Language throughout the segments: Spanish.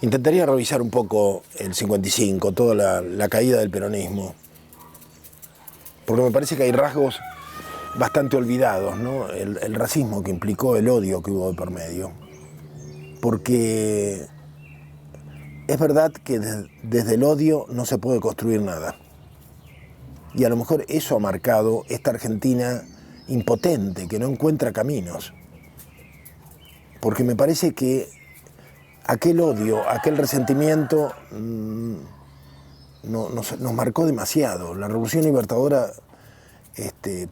Intentaría revisar un poco el 55, toda la caída del peronismo, porque me parece que hay rasgos bastante olvidados, ¿no? El racismo que implicó, el odio que hubo de por medio. Porque es verdad que desde el odio no se puede construir nada. Y a lo mejor eso ha marcado esta Argentina impotente, que no encuentra caminos. Porque me parece que aquel odio, aquel resentimiento nos marcó demasiado. La Revolución Libertadora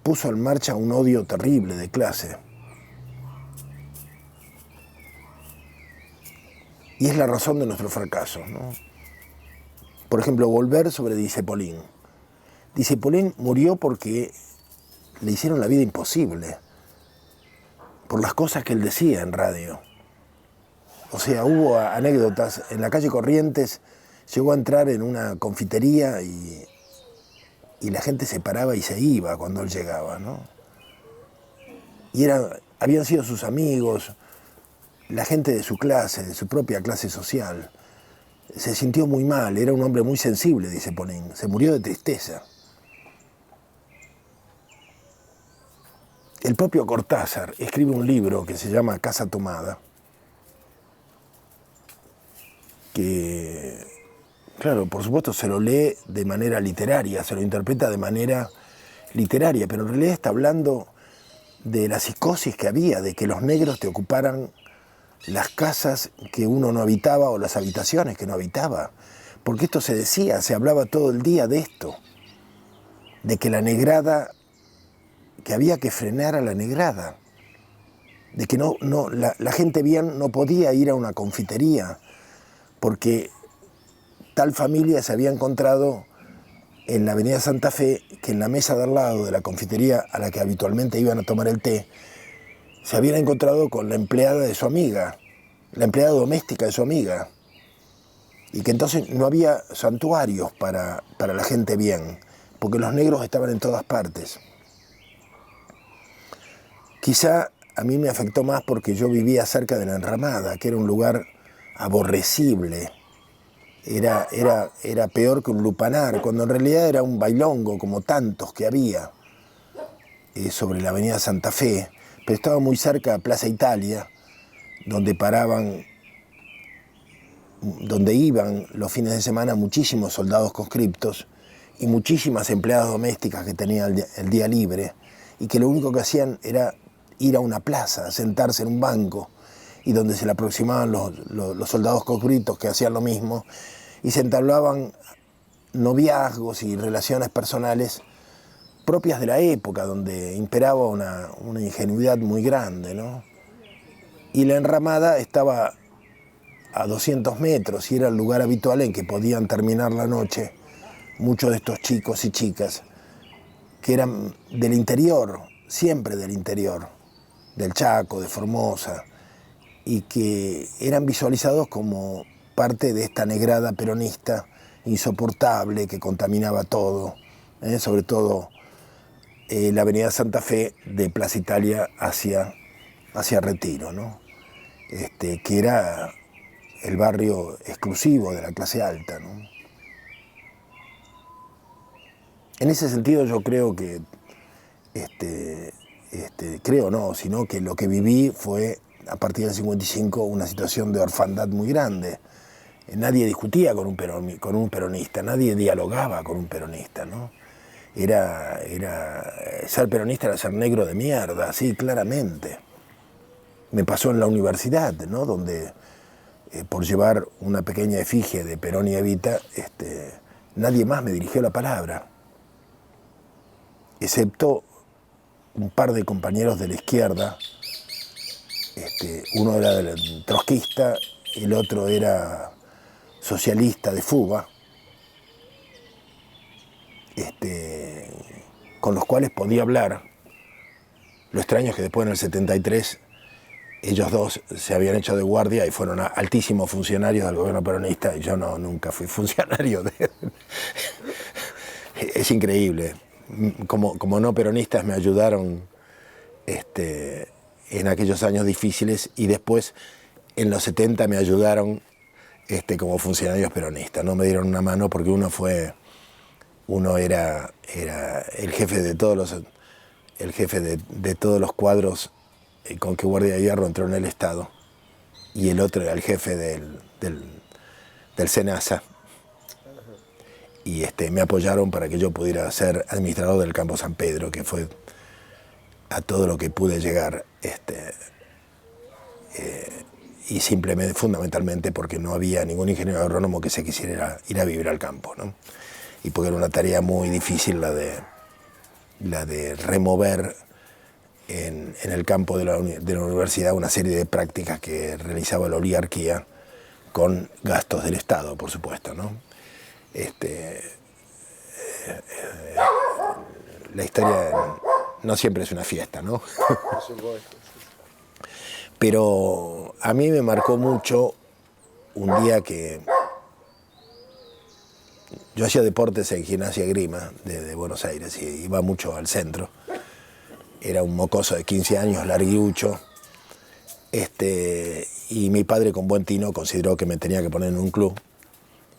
puso en marcha un odio terrible de clase. Y es la razón de nuestro fracaso, ¿no? Por ejemplo, volver sobre Discépolín. Discépolín murió porque le hicieron la vida imposible, por las cosas que él decía en radio. O sea, hubo anécdotas. En la calle Corrientes llegó a entrar en una confitería y la gente se paraba y se iba cuando él llegaba, ¿no? Y habían sido sus amigos, la gente de su clase, de su propia clase social. Se sintió muy mal, era un hombre muy sensible, dice Polín. Se murió de tristeza. El propio Cortázar escribe un libro que se llama Casa Tomada, que, claro, por supuesto se lo lee de manera literaria, se lo interpreta de manera literaria, pero en realidad está hablando de la psicosis que había, de que los negros te ocuparan las casas que uno no habitaba o las habitaciones que no habitaba. Porque esto se decía, se hablaba todo el día de esto, de que la negrada, que había que frenar a la negrada, de que la gente bien no podía ir a una confitería, porque tal familia se había encontrado en la avenida Santa Fe, que en la mesa de al lado de la confitería a la que habitualmente iban a tomar el té, se habían encontrado con la empleada de su amiga, la empleada doméstica de su amiga, y que entonces no había santuarios para la gente bien, porque los negros estaban en todas partes. Quizá a mí me afectó más porque yo vivía cerca de la Enramada, que era un lugar aborrecible. Era peor que un lupanar, cuando en realidad era un bailongo, como tantos que había sobre la avenida Santa Fe, pero estaba muy cerca de Plaza Italia, donde iban los fines de semana muchísimos soldados conscriptos y muchísimas empleadas domésticas que tenían el día libre, y que lo único que hacían era ir a una plaza, sentarse en un banco, y donde se le aproximaban los soldados conscriptos que hacían lo mismo, y se entablaban noviazgos y relaciones personales propias de la época, donde imperaba una ingenuidad muy grande, ¿no? Y la Enramada estaba a 200 metros y era el lugar habitual en que podían terminar la noche muchos de estos chicos y chicas que eran del interior, siempre del interior, del Chaco, de Formosa, y que eran visualizados como parte de esta negrada peronista insoportable que contaminaba todo, sobre todo la avenida Santa Fe de Plaza Italia hacia Retiro, ¿no? Que era el barrio exclusivo de la clase alta, ¿no? En ese sentido yo creo que, creo no, sino que lo que viví fue, a partir del 55, una situación de orfandad muy grande. Nadie discutía con un peronista, nadie dialogaba con un peronista, ¿no? Ser peronista era ser negro de mierda, sí, claramente. Me pasó en la universidad, ¿no? Donde por llevar una pequeña efigie de Perón y Evita, nadie más me dirigió la palabra, excepto un par de compañeros de la izquierda. Uno era trotskista, el otro era socialista de fuga, con los cuales podía hablar. Lo extraño es que después en el 73 ellos dos se habían hecho de guardia y fueron altísimos funcionarios del gobierno peronista, y yo nunca fui funcionario de... Es increíble. Como no peronistas me ayudaron en aquellos años difíciles, y después en los 70 me ayudaron como funcionarios peronistas. No me dieron una mano porque uno era el jefe de todos los cuadros con que Guardia de Hierro entró en el Estado, y el otro era el jefe del SENASA. Y me apoyaron para que yo pudiera ser administrador del Campo San Pedro, que fue a todo lo que pude llegar, y simplemente, fundamentalmente, porque no había ningún ingeniero agrónomo que se quisiera ir a vivir al campo, ¿no? Y porque era una tarea muy difícil la de remover en el campo de la universidad una serie de prácticas que realizaba la oligarquía con gastos del Estado, por supuesto, ¿no? La historia no siempre es una fiesta, ¿no? Por supuesto. Pero a mí me marcó mucho un día que yo hacía deportes en Gimnasia Grima de Buenos Aires y iba mucho al centro. Era un mocoso de 15 años, larguiucho. Y mi padre, con buen tino, consideró que me tenía que poner en un club.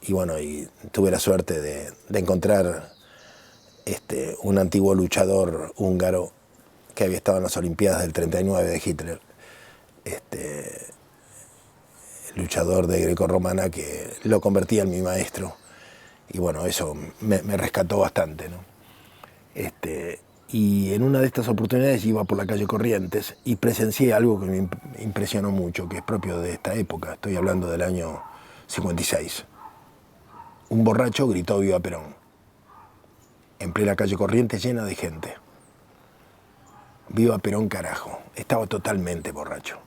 Y bueno, y tuve la suerte de encontrar un antiguo luchador húngaro que había estado en las Olimpiadas del 39 de Hitler. Luchador de grecorromana, que lo convertía en mi maestro. Y bueno, eso me rescató bastante, ¿no? Y en una de estas oportunidades iba por la calle Corrientes y presencié algo que me impresionó mucho, que es propio de esta época. Estoy hablando del año 56. Un borracho gritó "Viva Perón", en plena calle Corrientes, llena de gente. "Viva Perón, carajo". Estaba totalmente borracho.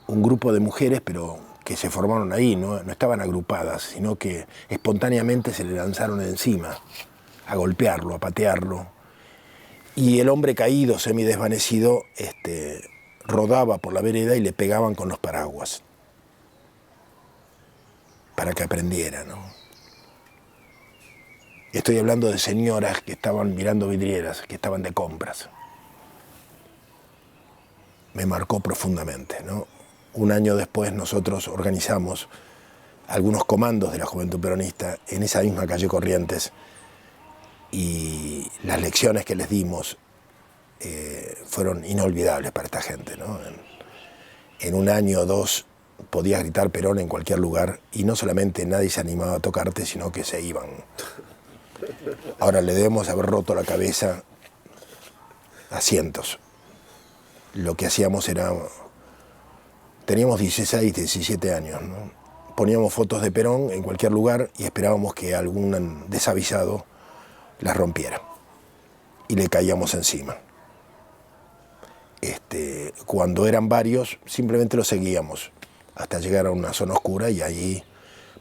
Un grupo de mujeres, pero que se formaron ahí, no estaban agrupadas, sino que espontáneamente se le lanzaron encima, a golpearlo, a patearlo. Y el hombre caído, semidesvanecido, rodaba por la vereda y le pegaban con los paraguas para que aprendiera, ¿no? Estoy hablando de señoras que estaban mirando vidrieras, que estaban de compras. Me marcó profundamente, ¿no? Un año después nosotros organizamos algunos comandos de la Juventud Peronista en esa misma calle Corrientes, y las lecciones que les dimos fueron inolvidables para esta gente, ¿no? En un año o dos podías gritar Perón en cualquier lugar y no solamente nadie se animaba a tocarte, sino que se iban. Ahora le debemos haber roto la cabeza a cientos. Lo que hacíamos era... Teníamos 16, 17 años, ¿no? Poníamos fotos de Perón en cualquier lugar y esperábamos que algún desavisado las rompiera. Y le caíamos encima. Cuando eran varios, simplemente los seguíamos hasta llegar a una zona oscura y allí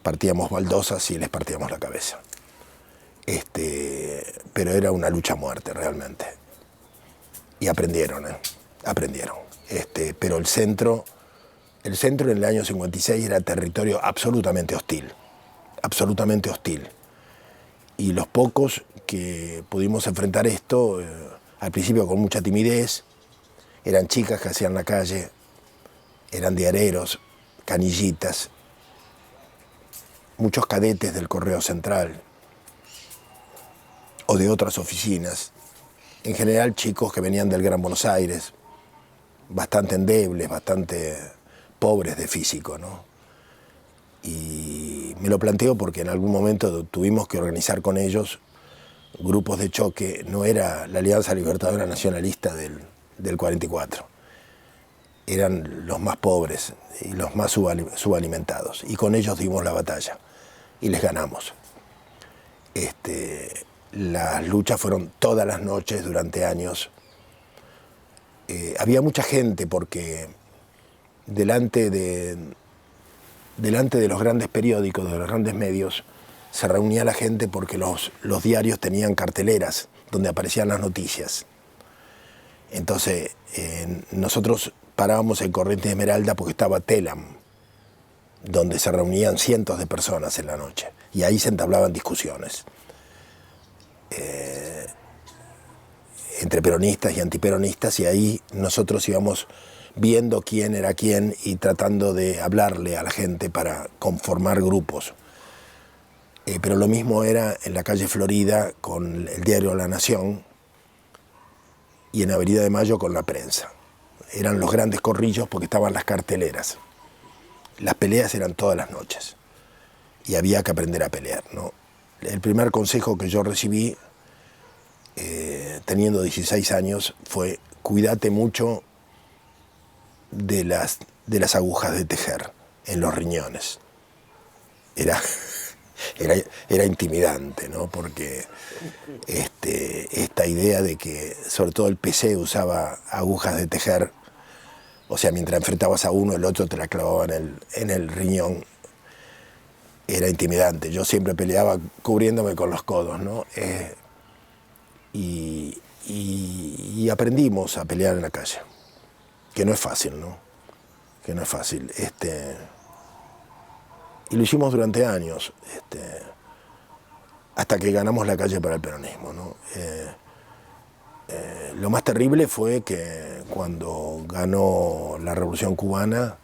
partíamos baldosas y les partíamos la cabeza. Pero era una lucha a muerte realmente. Y aprendieron, aprendieron. Pero el centro en el año 56 era territorio absolutamente hostil. Absolutamente hostil. Y los pocos que pudimos enfrentar esto, al principio con mucha timidez, eran chicas que hacían la calle, eran diareros, canillitas, muchos cadetes del Correo Central o de otras oficinas, en general chicos que venían del Gran Buenos Aires, bastante endebles, bastante pobres de físico, ¿no? Y me lo planteo porque en algún momento tuvimos que organizar con ellos grupos de choque. No era la Alianza Libertadora Nacionalista del 44. Eran los más pobres y los más subalimentados. Y con ellos dimos la batalla y les ganamos. Las luchas fueron todas las noches durante años. Había mucha gente porque delante de los grandes periódicos, de los grandes medios, se reunía la gente porque los diarios tenían carteleras donde aparecían las noticias. Entonces, nosotros parábamos en Corrientes Esmeralda porque estaba Telam, donde se reunían cientos de personas en la noche, y ahí se entablaban discusiones entre peronistas y antiperonistas, y ahí nosotros íbamos viendo quién era quién y tratando de hablarle a la gente para conformar grupos. Pero lo mismo era en la calle Florida con el diario La Nación y en Avenida de Mayo con La Prensa. Eran los grandes corrillos porque estaban las carteleras. Las peleas eran todas las noches y había que aprender a pelear, ¿no? El primer consejo que yo recibí teniendo 16 años fue: cuídate mucho de las agujas de tejer en los riñones. Era intimidante, ¿no? Porque esta idea de que sobre todo el PC usaba agujas de tejer, o sea, mientras enfrentabas a uno, el otro te la clavaba en el riñón, era intimidante. Yo siempre peleaba cubriéndome con los codos, ¿no? Y aprendimos a pelear en la calle, que no es fácil, ¿no? Que no es fácil. Y lo hicimos durante años, hasta que ganamos la calle para el peronismo, ¿no? Lo más terrible fue que cuando ganó la Revolución Cubana,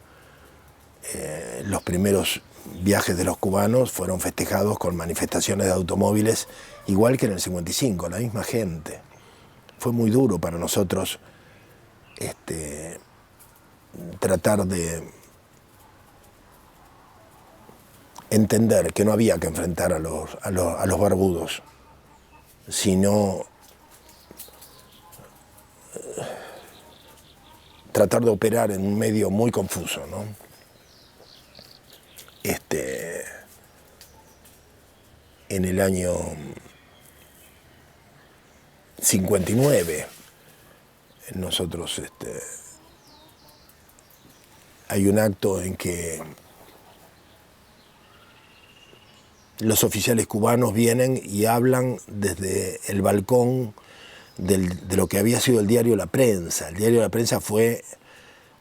los primeros viajes de los cubanos fueron festejados con manifestaciones de automóviles, igual que en el 55, la misma gente. Fue muy duro para nosotros tratar de entender que no había que enfrentar a los barbudos, sino tratar de operar en un medio muy confuso, ¿no? En el año 59, nosotros hay un acto en que los oficiales cubanos vienen y hablan desde el balcón de lo que había sido el diario La Prensa. El diario La Prensa fue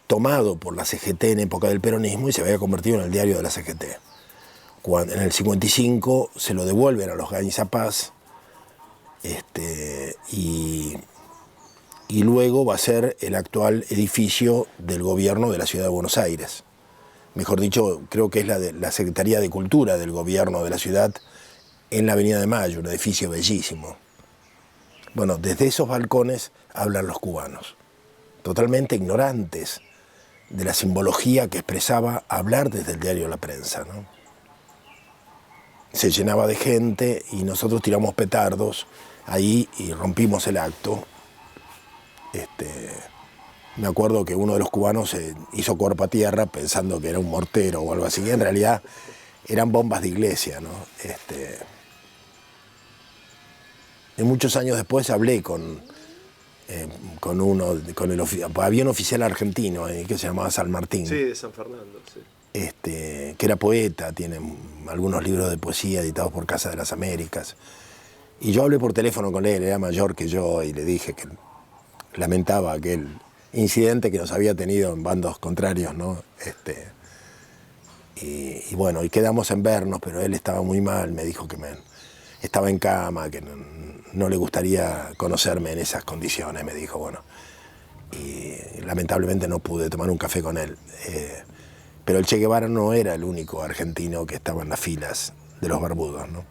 tomado por la CGT en época del peronismo y se había convertido en el diario de la CGT. Cuando, en el 55 se lo devuelven a los Gainzapaz, y luego va a ser el actual edificio del gobierno de la ciudad de Buenos Aires. Mejor dicho, creo que es la Secretaría de Cultura del gobierno de la ciudad, en la Avenida de Mayo, un edificio bellísimo. Bueno, desde esos balcones hablan los cubanos, totalmente ignorantes de la simbología que expresaba hablar desde el diario La Prensa, ¿no? Se llenaba de gente y nosotros tiramos petardos ahí y rompimos el acto. Me acuerdo que uno de los cubanos hizo cuerpo a tierra pensando que era un mortero o algo así, y en realidad eran bombas de iglesia, ¿no? Y muchos años después hablé con había un oficial argentino que se llamaba San Martín. Sí, de San Fernando, sí. Que era poeta, tiene algunos libros de poesía editados por Casa de las Américas. Y yo hablé por teléfono con él, era mayor que yo, y le dije que lamentaba aquel incidente que nos había tenido en bandos contrarios, ¿no? Y bueno, y quedamos en vernos, pero él estaba muy mal, me dijo que estaba en cama, que no le gustaría conocerme en esas condiciones, me dijo, bueno. Y lamentablemente no pude tomar un café con él. Pero el Che Guevara no era el único argentino que estaba en las filas de los barbudos, ¿no?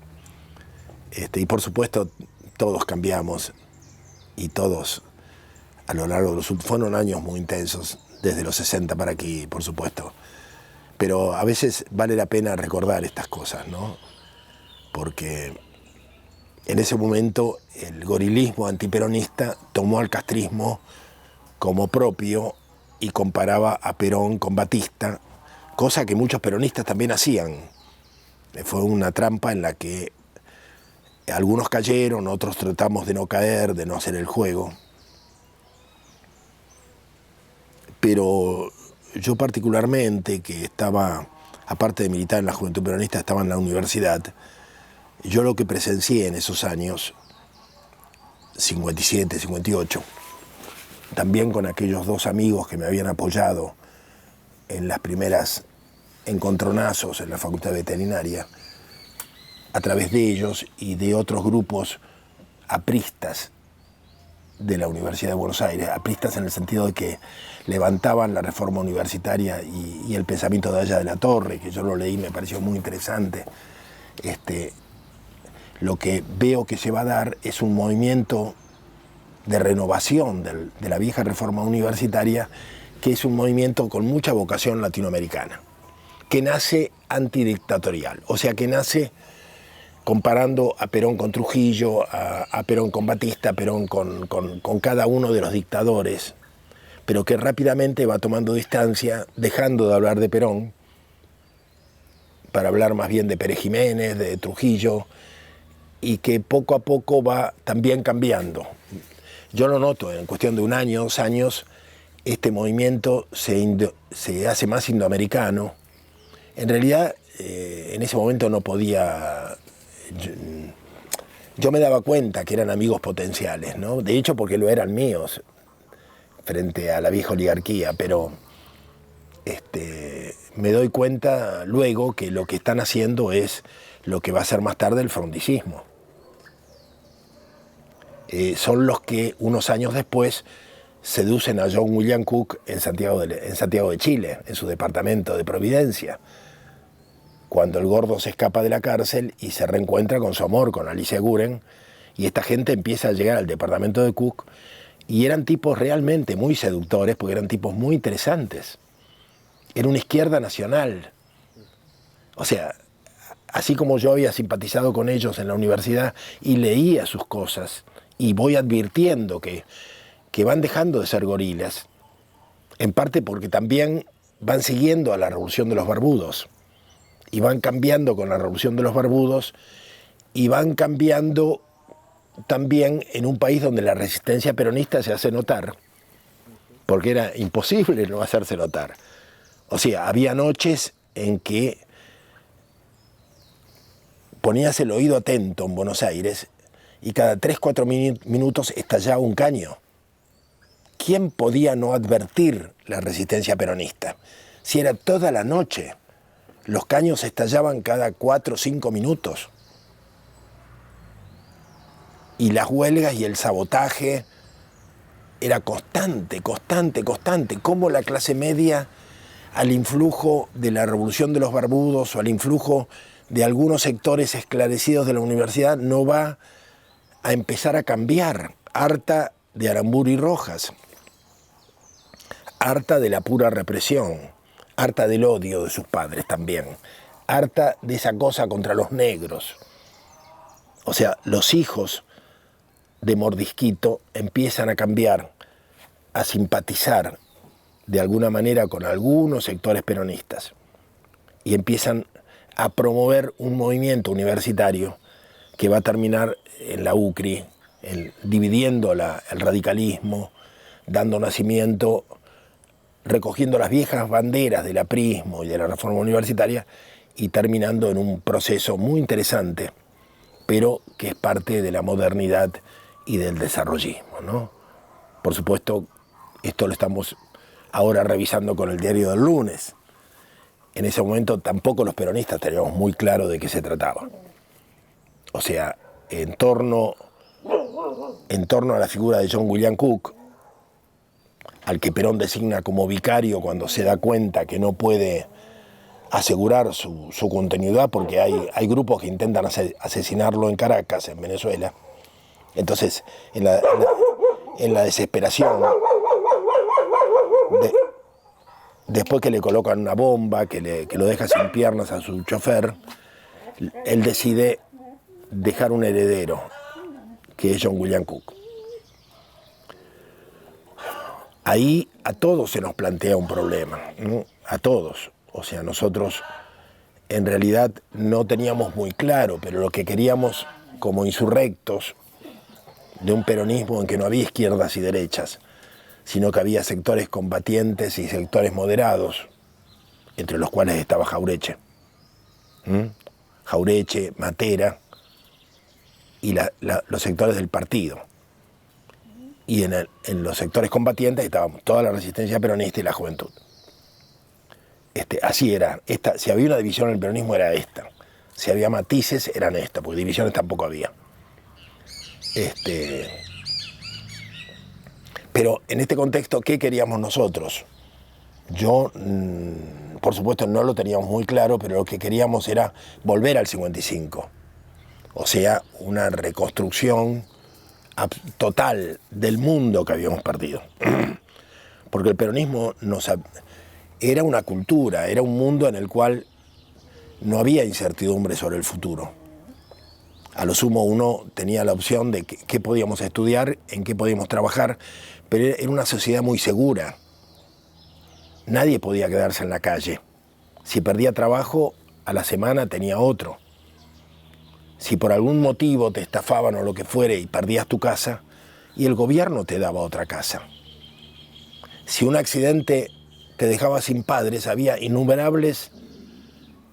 Y por supuesto todos cambiamos y todos a lo largo de los últimos... Fueron años muy intensos, desde los 60 para aquí, por supuesto. Pero a veces vale la pena recordar estas cosas, ¿no? Porque en ese momento el gorilismo antiperonista tomó al castrismo como propio y comparaba a Perón con Batista, cosa que muchos peronistas también hacían. Fue una trampa en la que algunos cayeron, otros tratamos de no caer, de no hacer el juego. Pero yo particularmente, que estaba, aparte de militar en la Juventud Peronista, estaba en la universidad, yo lo que presencié en esos años, 57, 58, también con aquellos dos amigos que me habían apoyado en las primeras encontronazos en la Facultad Veterinaria, a través de ellos y de otros grupos apristas de la Universidad de Buenos Aires, apristas en el sentido de que levantaban la reforma universitaria y el pensamiento de Aya de la Torre, que yo lo leí, me pareció muy interesante. Lo que veo que se va a dar es un movimiento de renovación de la vieja reforma universitaria, que es un movimiento con mucha vocación latinoamericana, que nace antidictatorial, o sea, que nace comparando a Perón con Trujillo, a Perón con Batista, a Perón con cada uno de los dictadores, pero que rápidamente va tomando distancia, dejando de hablar de Perón, para hablar más bien de Pérez Jiménez, de Trujillo, y que poco a poco va también cambiando. Yo lo noto, en cuestión de un año, 2 años, este movimiento se hace más indoamericano. En realidad, en ese momento no podía... Yo me daba cuenta que eran amigos potenciales, ¿no? De hecho, porque lo eran míos, frente a la vieja oligarquía, pero me doy cuenta luego que lo que están haciendo es lo que va a ser más tarde el frondicismo. Son los que unos años después seducen a John William Cook en Santiago de Chile, en su departamento de Providencia, cuando el gordo se escapa de la cárcel y se reencuentra con su amor, con Alicia Guren, y esta gente empieza a llegar al departamento de Cook, y eran tipos realmente muy seductores, porque eran tipos muy interesantes. Era una izquierda nacional. O sea, así como yo había simpatizado con ellos en la universidad y leía sus cosas, y voy advirtiendo que van dejando de ser gorilas, en parte porque también van siguiendo a la Revolución de los Barbudos, y van cambiando con la Revolución de los Barbudos, y van cambiando también en un país donde la resistencia peronista se hace notar, porque era imposible no hacerse notar. O sea, había noches en que ponías el oído atento en Buenos Aires y cada 3-4 minutos estallaba un caño. ¿Quién podía no advertir la resistencia peronista? Si era toda la noche, los caños estallaban cada 4 o 5 minutos. Y las huelgas y el sabotaje era constante. Cómo la clase media, al influjo de la Revolución de los Barbudos o al influjo de algunos sectores esclarecidos de la universidad, no va a empezar a cambiar, harta de Aramburu y Rojas, harta de la pura represión, harta del odio de sus padres también, harta de esa cosa contra los negros. O sea, los hijos de Mordisquito empiezan a cambiar, a simpatizar de alguna manera con algunos sectores peronistas y empiezan a promover un movimiento universitario que va a terminar en la UCRI, dividiendo el radicalismo, dando nacimiento, recogiendo las viejas banderas del aprismo y de la reforma universitaria y terminando en un proceso muy interesante, pero que es parte de la modernidad y del desarrollismo, ¿no? Por supuesto, esto lo estamos ahora revisando con el Diario del Lunes. En ese momento tampoco los peronistas teníamos muy claro de qué se trataba. O sea, en torno a la figura de John William Cook, al que Perón designa como vicario cuando se da cuenta que no puede asegurar su continuidad, porque hay grupos que intentan asesinarlo en Caracas, en Venezuela. Entonces, en la desesperación, después que le colocan una bomba, que lo deja sin piernas a su chofer, él decide dejar un heredero, que es John William Cook. Ahí a todos se nos plantea un problema, ¿no? A todos. O sea, nosotros en realidad no teníamos muy claro, pero lo que queríamos como insurrectos de un peronismo en que no había izquierdas y derechas, sino que había sectores combatientes y sectores moderados, entre los cuales estaba Jaureche. Jaureche, Matera y los sectores del partido. Y en los sectores combatientes estábamos toda la resistencia peronista y la juventud. Así era. Si había una división en el peronismo era esta. Si había matices eran esta, porque divisiones tampoco había. Pero en este contexto, ¿qué queríamos nosotros? Yo, por supuesto, no lo teníamos muy claro, pero lo que queríamos era volver al 55. O sea, una reconstrucción total del mundo que habíamos perdido. Porque el peronismo era una cultura, era un mundo en el cual no había incertidumbre sobre el futuro. A lo sumo uno tenía la opción de qué podíamos estudiar, en qué podíamos trabajar, pero era una sociedad muy segura. Nadie podía quedarse en la calle. Si perdía trabajo, a la semana tenía otro. Si por algún motivo te estafaban o lo que fuere y perdías tu casa, y el gobierno te daba otra casa. Si un accidente te dejaba sin padres, había innumerables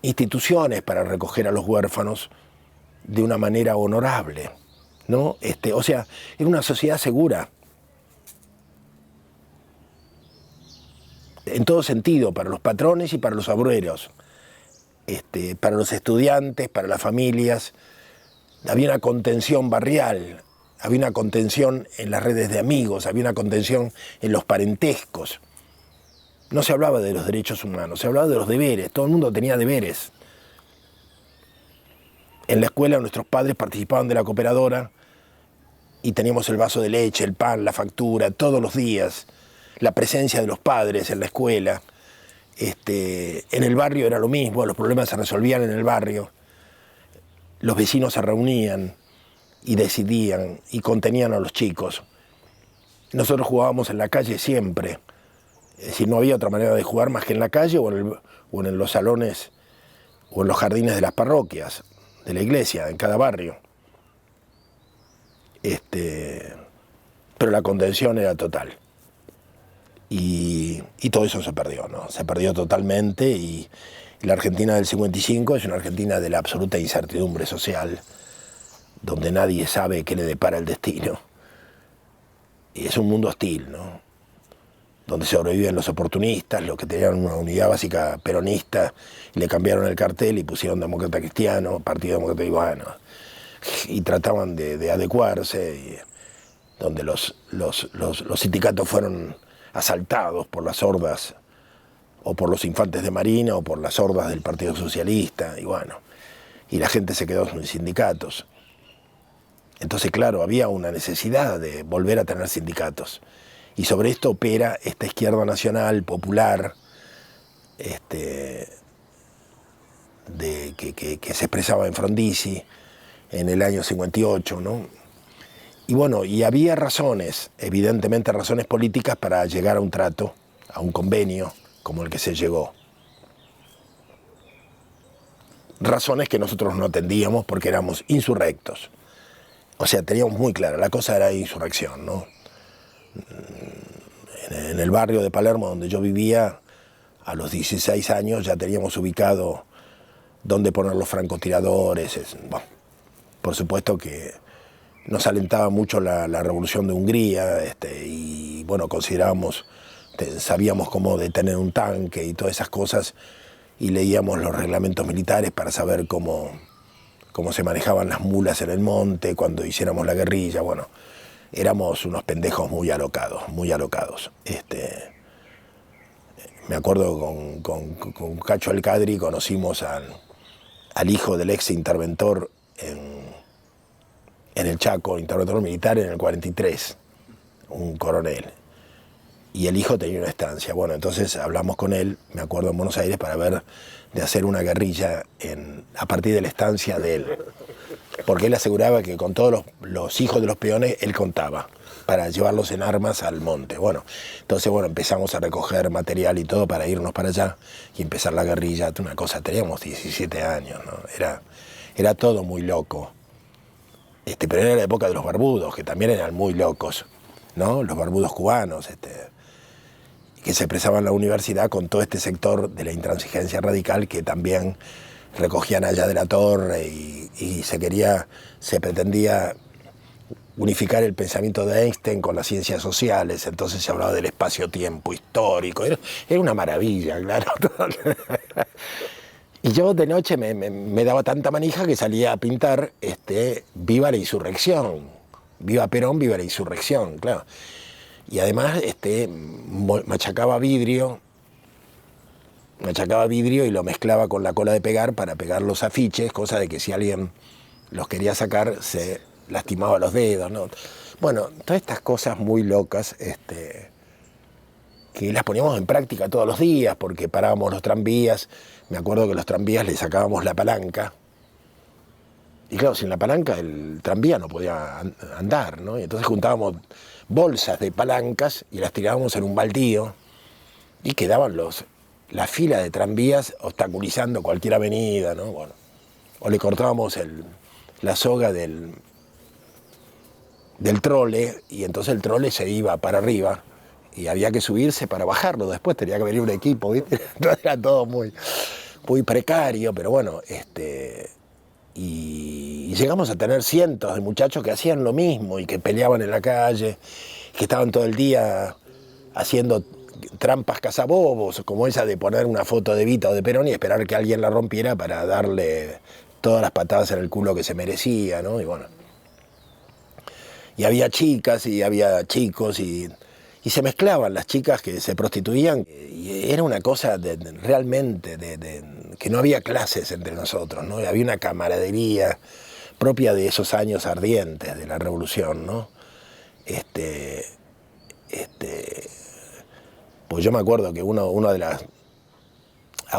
instituciones para recoger a los huérfanos de una manera honorable, ¿no? O sea, era una sociedad segura. En todo sentido, para los patrones y para los obreros, para los estudiantes, para las familias. Había una contención barrial, había una contención en las redes de amigos, había una contención en los parentescos. No se hablaba de los derechos humanos, se hablaba de los deberes, todo el mundo tenía deberes. En la escuela nuestros padres participaban de la cooperadora y teníamos el vaso de leche, el pan, la factura, todos los días. La presencia de los padres en la escuela. En el barrio era lo mismo, los problemas se resolvían en el barrio. Los vecinos se reunían y decidían y contenían a los chicos. Nosotros jugábamos en la calle siempre. Es decir, no había otra manera de jugar más que en la calle o en los salones o en los jardines de las parroquias, de la iglesia, en cada barrio. Pero la contención era total. Y todo eso se perdió, ¿no? Se perdió totalmente y la Argentina del 55 es una Argentina de la absoluta incertidumbre social, donde nadie sabe qué le depara el destino. Y es un mundo hostil, ¿no? Donde sobreviven los oportunistas, los que tenían una unidad básica peronista, y le cambiaron el cartel y pusieron demócrata cristiano, partido demócrata iguano, y trataban de adecuarse, y donde los sindicatos fueron asaltados por las hordas, o por los infantes de Marina, o por las hordas del Partido Socialista, y bueno, y la gente se quedó sin sindicatos. Entonces, claro, había una necesidad de volver a tener sindicatos. Y sobre esto opera esta izquierda nacional, popular, que se expresaba en Frondizi en el año 58, ¿no? Y bueno, y había razones, evidentemente razones políticas para llegar a un trato, a un convenio como el que se llegó. Razones que nosotros no atendíamos porque éramos insurrectos. O sea, teníamos muy clara, la cosa era insurrección, ¿no? En el barrio de Palermo donde yo vivía, a los 16 años ya teníamos ubicado dónde poner los francotiradores. Bueno, por supuesto que nos alentaba mucho la revolución de Hungría, y bueno, sabíamos cómo detener un tanque y todas esas cosas, y leíamos los reglamentos militares para saber cómo se manejaban las mulas en el monte cuando hiciéramos la guerrilla. Bueno, éramos unos pendejos muy alocados, muy alocados. Me acuerdo con Cacho Alcadri conocimos al hijo del ex interventor en el Chaco, interventor militar en el 43, un coronel. Y el hijo tenía una estancia. Bueno, entonces hablamos con él, me acuerdo, en Buenos Aires, para ver de hacer una guerrilla a partir de la estancia de él. Porque él aseguraba que con todos los hijos de los peones, él contaba, para llevarlos en armas al monte. Bueno, entonces, bueno, empezamos a recoger material y todo para irnos para allá y empezar la guerrilla. Una cosa, teníamos 17 años, ¿no? Era todo muy loco. Pero era la época de los barbudos, que también eran muy locos, ¿no? Los barbudos cubanos, que se expresaban en la universidad con todo este sector de la intransigencia radical que también recogían allá de la Torre y se pretendía unificar el pensamiento de Einstein con las ciencias sociales. Entonces se hablaba del espacio-tiempo histórico, era una maravilla, claro. Y yo de noche me daba tanta manija que salía a pintar viva la insurrección, viva Perón, viva la insurrección, claro. Y además machacaba vidrio y lo mezclaba con la cola de pegar para pegar los afiches, cosa de que si alguien los quería sacar se lastimaba los dedos, ¿no? Bueno, todas estas cosas muy locas que las poníamos en práctica todos los días porque parábamos los tranvías. Me acuerdo que los tranvías le sacábamos la palanca. Y claro, sin la palanca el tranvía no podía andar, ¿no? Y entonces juntábamos bolsas de palancas y las tirábamos en un baldío y quedaban la fila de tranvías obstaculizando cualquier avenida, ¿no? Bueno, o le cortábamos la soga del trole y entonces el trole se iba para arriba y había que subirse para bajarlo, después tenía que venir un equipo, ¿viste? Era todo muy, muy precario, pero bueno, y llegamos a tener cientos de muchachos que hacían lo mismo y que peleaban en la calle, que estaban todo el día haciendo trampas cazabobos, como esa de poner una foto de Evita o de Perón y esperar que alguien la rompiera para darle todas las patadas en el culo que se merecía, ¿no? Y bueno. Y había chicas y había chicos y se mezclaban las chicas que se prostituían. Y era una cosa realmente que no había clases entre nosotros, ¿no? Y había una camaradería propia de esos años ardientes de la revolución, ¿no? Pues yo me acuerdo que a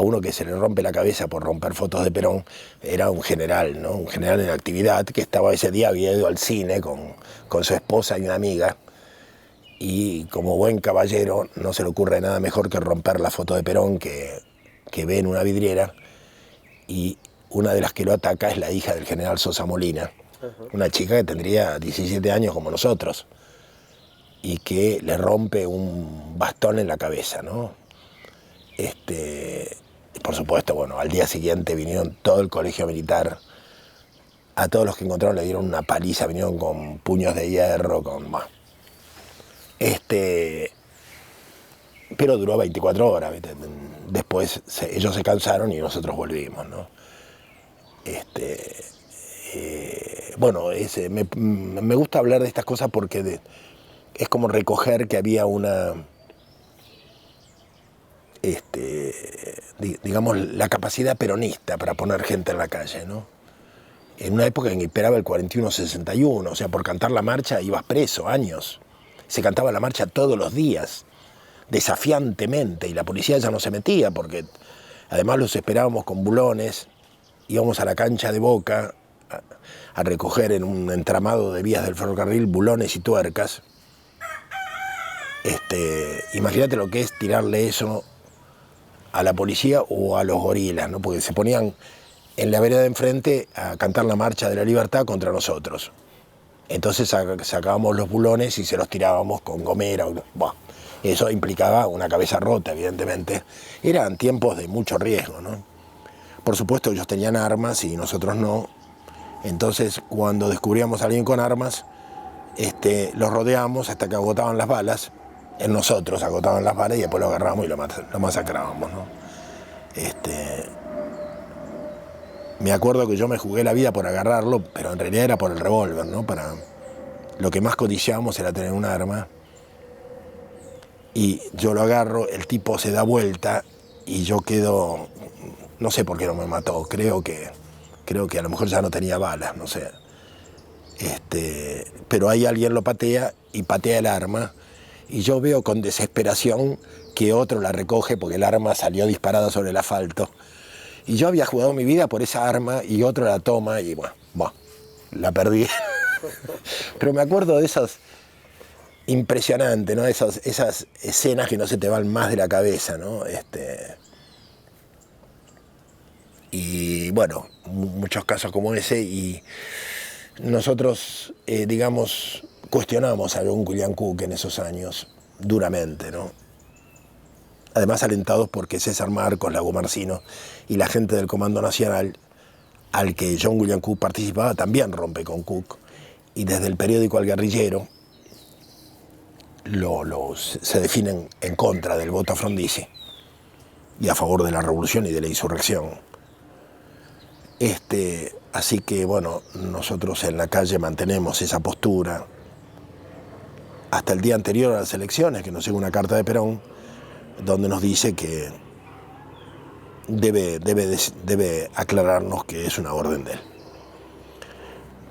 uno que se le rompe la cabeza por romper fotos de Perón era un general, ¿no? Un general en actividad que ese día había ido al cine con su esposa y una amiga. Y como buen caballero no se le ocurre nada mejor que romper la foto de Perón que ve en una vidriera, y una de las que lo ataca es la hija del general Sosa Molina, una chica que tendría 17 años como nosotros, y que le rompe un bastón en la cabeza, ¿no? Por supuesto, bueno, al día siguiente vinieron todo el colegio militar, a todos los que encontraron le dieron una paliza, vinieron con puños de hierro, bueno. Pero duró 24 horas, ¿viste? Después ellos se cansaron y nosotros volvimos, ¿no? Bueno, me gusta hablar de estas cosas porque es como recoger que había digamos, la capacidad peronista para poner gente en la calle, ¿no? En una época en que imperaba el 41-61, o sea, por cantar la marcha ibas preso años. Se cantaba la marcha todos los días, desafiantemente, y la policía ya no se metía, porque además los esperábamos con bulones, íbamos a la cancha de Boca a recoger en un entramado de vías del ferrocarril bulones y tuercas. Imagínate lo que es tirarle eso a la policía o a los gorilas, ¿no? Porque se ponían en la vereda de enfrente a cantar la marcha de la libertad contra nosotros. Entonces sacábamos los bulones y se los tirábamos con gomera. Bueno, eso implicaba una cabeza rota, evidentemente. Eran tiempos de mucho riesgo, ¿no? Por supuesto, ellos tenían armas y nosotros no. Entonces, cuando descubríamos a alguien con armas, los rodeábamos hasta que agotaban las balas. En nosotros agotaban las balas y después lo agarrábamos y lo masacrábamos, ¿no? Me acuerdo que yo me jugué la vida por agarrarlo, pero en realidad era por el revólver, ¿no? Lo que más codiciábamos era tener un arma. Y yo lo agarro, el tipo se da vuelta y yo quedo... No sé por qué no me mató, creo que a lo mejor ya no tenía balas, no sé. Pero ahí alguien lo patea y patea el arma. Y yo veo con desesperación que otro la recoge porque el arma salió disparada sobre el asfalto. Y yo había jugado mi vida por esa arma y otro la toma y bueno, la perdí. Pero me acuerdo de esas impresionantes, ¿no? Esas escenas que no se te van más de la cabeza, ¿no? Y bueno, muchos casos como ese, y nosotros, digamos, cuestionamos a John William Cook en esos años duramente, ¿no? Además alentados porque César Marcos, Lago Marcino y la gente del Comando Nacional, al que John William Cook participaba, también rompe con Cook. Y desde el periódico El Guerrillero se definen en contra del voto a Frondizi y a favor de la revolución y de la insurrección. Así que, bueno, nosotros en la calle mantenemos esa postura hasta el día anterior a las elecciones, que nos llega una carta de Perón, donde nos dice que debe aclararnos que es una orden de él.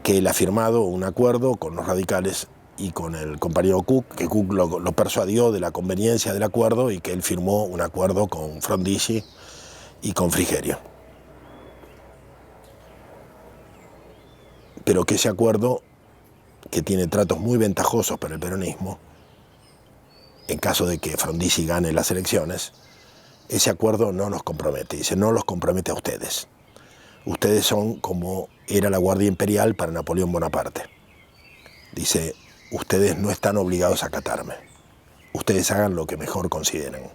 Que él ha firmado un acuerdo con los radicales y con el compañero Cook, que Cook lo persuadió de la conveniencia del acuerdo y que él firmó un acuerdo con Frondizi y con Frigerio. Pero que ese acuerdo, que tiene tratos muy ventajosos para el peronismo, en caso de que Frondizi gane las elecciones, ese acuerdo no nos compromete. Dice, no los compromete a ustedes. Ustedes son como era la Guardia Imperial para Napoleón Bonaparte. Dice, ustedes no están obligados a acatarme. Ustedes hagan lo que mejor consideren.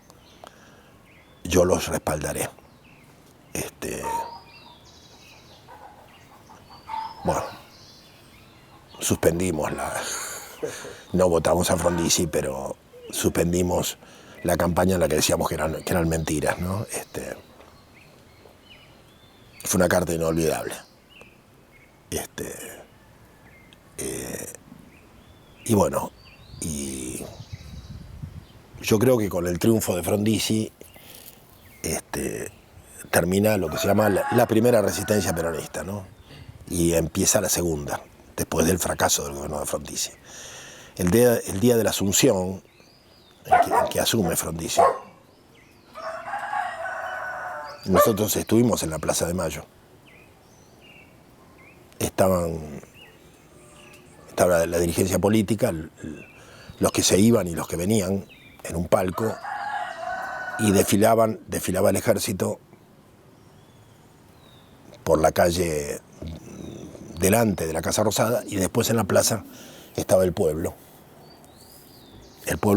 Yo los respaldaré. Bueno, suspendimos no votamos a Frondizi, pero suspendimos la campaña en la que decíamos que eran mentiras, ¿no? Fue una carta inolvidable. Y bueno, yo creo que con el triunfo de Frondizi termina lo que se llama la primera resistencia peronista, ¿no? Y empieza la segunda, después del fracaso del gobierno de Frondizi. El día de la Asunción, en que asume Frondizi, nosotros estuvimos en la Plaza de Mayo. Estaba la dirigencia política, los que se iban y los que venían en un palco, y desfilaba el ejército por la calle delante de la Casa Rosada, y después en la plaza estaba el pueblo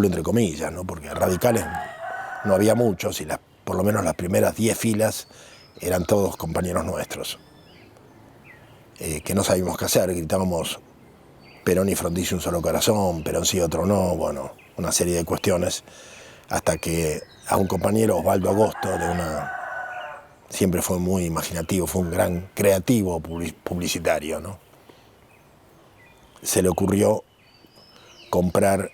entre comillas, ¿no? Porque radicales no había muchos, y por lo menos las primeras 10 filas eran todos compañeros nuestros, que no sabíamos qué hacer, gritábamos Perón y Frondizi un solo corazón, Perón sí, otro no, bueno, una serie de cuestiones, hasta que a un compañero, Osvaldo Agosto, siempre fue muy imaginativo, fue un gran creativo publicitario, ¿no? Se le ocurrió comprar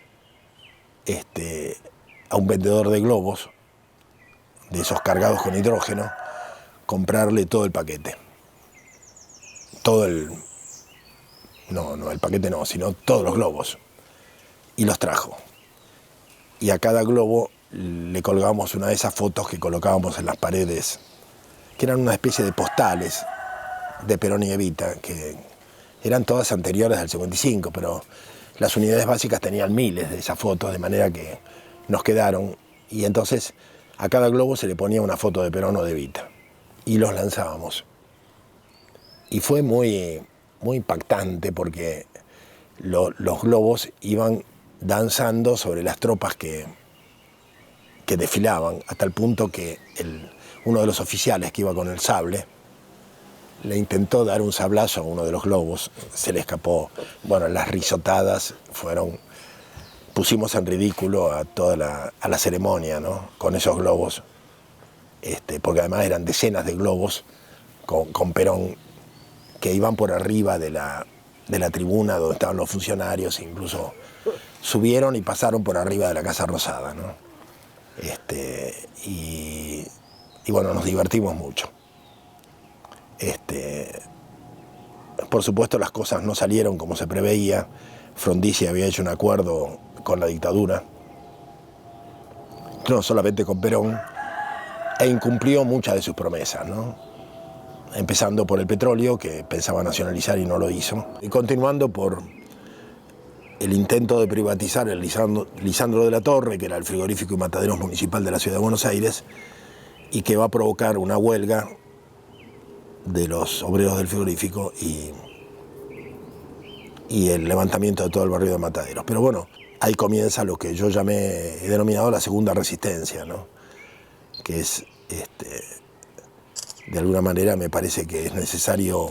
a un vendedor de globos, de esos cargados con hidrógeno, comprarle todo el paquete. El paquete no, sino todos los globos. Y los trajo. Y a cada globo le colgamos una de esas fotos que colocábamos en las paredes, que eran una especie de postales de Perón y Evita, que eran todas anteriores al 55, pero las unidades básicas tenían miles de esas fotos, de manera que nos quedaron, y entonces a cada globo se le ponía una foto de Perón o de Evita, y los lanzábamos. Y fue muy, muy impactante porque los globos iban danzando sobre las tropas que desfilaban, hasta el punto que uno de los oficiales que iba con el sable le intentó dar un sablazo a uno de los globos, se le escapó. Bueno, las risotadas pusimos en ridículo a toda la ceremonia, ¿no? Con esos globos, porque además eran decenas de globos con Perón, que iban por arriba de la tribuna donde estaban los funcionarios, e incluso subieron y pasaron por arriba de la Casa Rosada, ¿no? Y bueno, nos divertimos mucho. Por supuesto, las cosas no salieron como se preveía. Frondizi había hecho un acuerdo con la dictadura, no solamente con Perón, e incumplió muchas de sus promesas, ¿no? Empezando por el petróleo, que pensaba nacionalizar y no lo hizo, y continuando por el intento de privatizar el Lisandro de la Torre, que era el frigorífico y mataderos municipal de la ciudad de Buenos Aires, y que va a provocar una huelga de los obreros del frigorífico y el levantamiento de todo el barrio de Mataderos. Pero bueno, ahí comienza lo que yo he denominado la segunda resistencia, ¿no? Que es, de alguna manera me parece que es necesario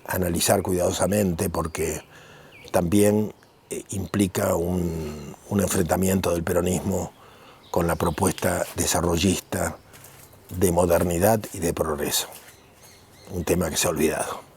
analizar cuidadosamente, porque también implica un enfrentamiento del peronismo con la propuesta desarrollista de modernidad y de progreso, un tema que se ha olvidado.